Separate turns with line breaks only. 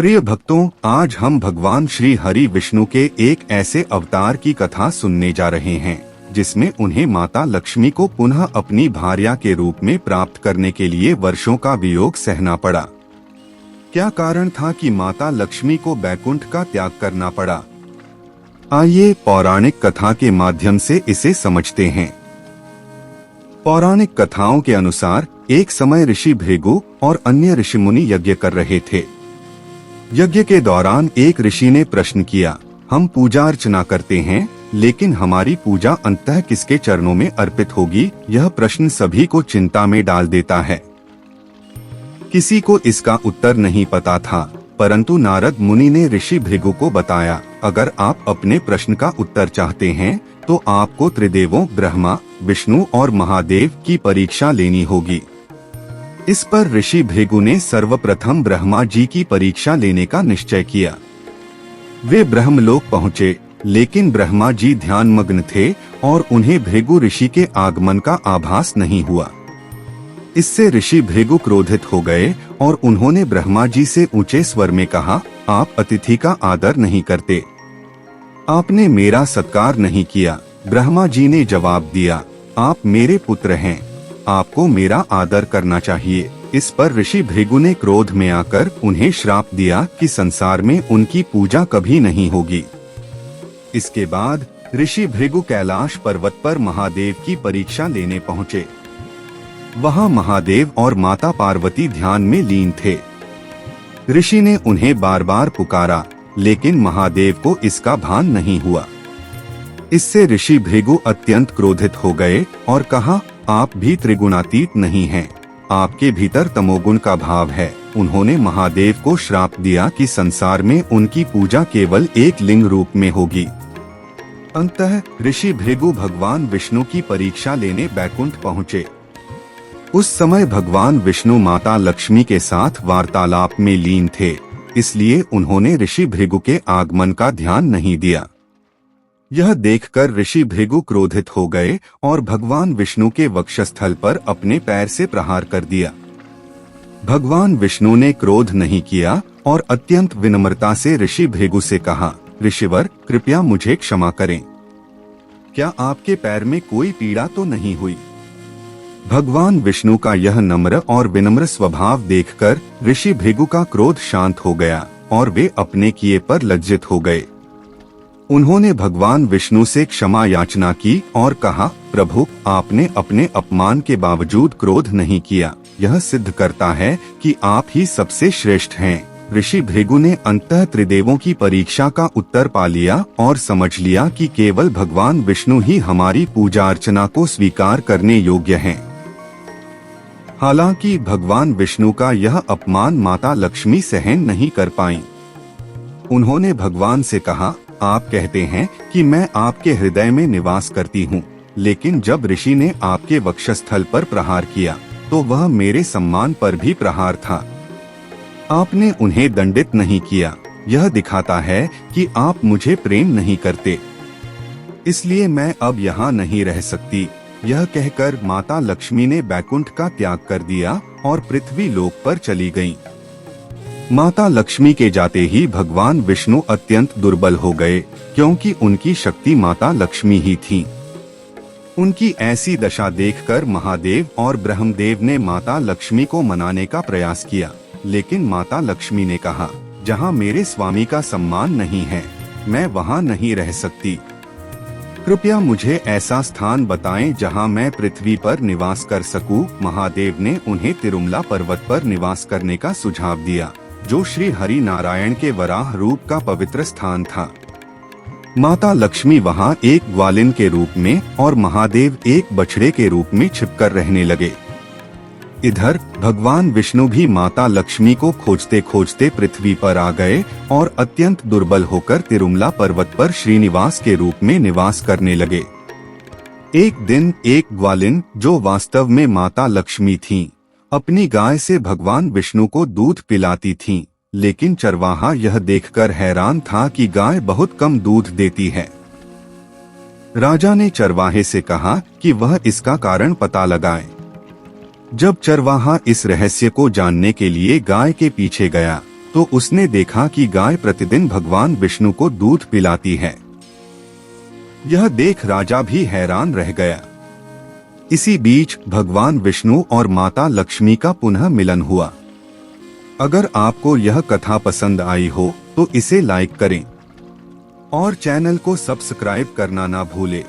प्रिय भक्तों, आज हम भगवान श्री हरि विष्णु के एक ऐसे अवतार की कथा सुनने जा रहे हैं जिसमें उन्हें माता लक्ष्मी को पुनः अपनी भार्या के रूप में प्राप्त करने के लिए वर्षों का वियोग सहना पड़ा। क्या कारण था कि माता लक्ष्मी को बैकुंठ का त्याग करना पड़ा? आइए पौराणिक कथा के माध्यम से इसे समझते हैं। पौराणिक कथाओं के अनुसार एक समय ऋषि भृगु और अन्य ऋषि मुनि यज्ञ कर रहे थे। यज्ञ के दौरान एक ऋषि ने प्रश्न किया, हम पूजा अर्चना करते हैं, लेकिन हमारी पूजा अंततः किसके चरणों में अर्पित होगी? यह प्रश्न सभी को चिंता में डाल देता है। किसी को इसका उत्तर नहीं पता था, परंतु नारद मुनि ने ऋषि भृगु को बताया, अगर आप अपने प्रश्न का उत्तर चाहते हैं तो आपको त्रिदेवों ब्रह्मा, विष्णु और महादेव की परीक्षा लेनी होगी। इस पर ऋषि भृगु ने सर्वप्रथम ब्रह्मा जी की परीक्षा लेने का निश्चय किया। वे ब्रह्मलोक पहुँचे, लेकिन ब्रह्मा जी ध्यानमग्न थे और उन्हें भृगु ऋषि के आगमन का आभास नहीं हुआ। इससे ऋषि भृगु क्रोधित हो गए और उन्होंने ब्रह्मा जी से ऊंचे स्वर में कहा, आप अतिथि का आदर नहीं करते, आपने मेरा सत्कार नहीं किया। ब्रह्मा जी ने जवाब दिया, आप मेरे पुत्र हैं, आपको मेरा आदर करना चाहिए। इस पर ऋषि भृगु ने क्रोध में आकर उन्हें श्राप दिया कि संसार में उनकी पूजा कभी नहीं होगी। इसके बाद ऋषि भृगु कैलाश पर्वत पर महादेव की परीक्षा लेने पहुँचे। वहाँ महादेव और माता पार्वती ध्यान में लीन थे। ऋषि ने उन्हें बार बार पुकारा, लेकिन महादेव को इसका भान नहीं हुआ। इससे ऋषि भृगु अत्यंत क्रोधित हो गए और कहा, आप भी त्रिगुणातीत नहीं हैं, आपके भीतर तमोगुण का भाव है। उन्होंने महादेव को श्राप दिया कि संसार में उनकी पूजा केवल एक लिंग रूप में होगी। अंततः ऋषि भृगु भगवान विष्णु की परीक्षा लेने बैकुंठ पहुँचे। उस समय भगवान विष्णु माता लक्ष्मी के साथ वार्तालाप में लीन थे, इसलिए उन्होंने ऋषि भृगु के आगमन का ध्यान नहीं दिया। यह देखकर ऋषि भृगु क्रोधित हो गए और भगवान विष्णु के वक्षस्थल पर अपने पैर से प्रहार कर दिया। भगवान विष्णु ने क्रोध नहीं किया और अत्यंत विनम्रता से ऋषि भृगु से कहा, ऋषिवर, कृपया मुझे क्षमा करें, क्या आपके पैर में कोई पीड़ा तो नहीं हुई? भगवान विष्णु का यह नम्र और विनम्र स्वभाव देखकर ऋषि भृगु का क्रोध शांत हो गया और वे अपने किए पर लज्जित हो गए। उन्होंने भगवान विष्णु से क्षमा याचना की और कहा, प्रभु, आपने अपने अपमान के बावजूद क्रोध नहीं किया, यह सिद्ध करता है कि आप ही सबसे श्रेष्ठ हैं। ऋषि भृगु ने अंततः त्रिदेवों की परीक्षा का उत्तर पा लिया और समझ लिया कि केवल भगवान विष्णु ही हमारी पूजा अर्चना को स्वीकार करने योग्य हैं। हालांकि भगवान विष्णु का यह अपमान माता लक्ष्मी सहन नहीं कर पाईं। उन्होंने भगवान से कहा, आप कहते हैं कि मैं आपके हृदय में निवास करती हूँ, लेकिन जब ऋषि ने आपके वक्षस्थल पर प्रहार किया तो वह मेरे सम्मान पर भी प्रहार था। आपने उन्हें दंडित नहीं किया, यह दिखाता है कि आप मुझे प्रेम नहीं करते, इसलिए मैं अब यहाँ नहीं रह सकती। यह कहकर माता लक्ष्मी ने बैकुंठ का त्याग कर दिया और पृथ्वी लोक पर चली गईं। माता लक्ष्मी के जाते ही भगवान विष्णु अत्यंत दुर्बल हो गए, क्योंकि उनकी शक्ति माता लक्ष्मी ही थी। उनकी ऐसी दशा देखकर महादेव और ब्रह्मदेव ने माता लक्ष्मी को मनाने का प्रयास किया, लेकिन माता लक्ष्मी ने कहा, जहाँ मेरे स्वामी का सम्मान नहीं है, मैं वहाँ नहीं रह सकती। कृपया मुझे ऐसा स्थान बताएं जहाँ मैं पृथ्वी पर निवास कर सकूं। महादेव ने उन्हें तिरुमला पर्वत पर निवास करने का सुझाव दिया, जो श्री हरि नारायण के वराह रूप का पवित्र स्थान था। माता लक्ष्मी वहां एक ग्वालिन के रूप में और महादेव एक बछड़े के रूप में छिपकर रहने लगे। इधर भगवान विष्णु भी माता लक्ष्मी को खोजते खोजते पृथ्वी पर आ गए और अत्यंत दुर्बल होकर तिरुमला पर्वत पर श्रीनिवास के रूप में निवास करने लगे। एक दिन एक ग्वालिन, जो वास्तव में माता लक्ष्मी थीं, अपनी गाय से भगवान विष्णु को दूध पिलाती थीं, लेकिन चरवाहा यह देखकर हैरान था कि गाय बहुत कम दूध देती है। राजा ने चरवाहे से कहा कि वह इसका कारण पता लगाए। जब चरवाहा इस रहस्य को जानने के लिए गाय के पीछे गया तो उसने देखा कि गाय प्रतिदिन भगवान विष्णु को दूध पिलाती है। यह देख राजा भी हैरान रह गया। इसी बीच भगवान विष्णु और माता लक्ष्मी का पुनः मिलन हुआ। अगर आपको यह कथा पसंद आई हो तो इसे लाइक करें और चैनल को सब्सक्राइब करना ना भूलें।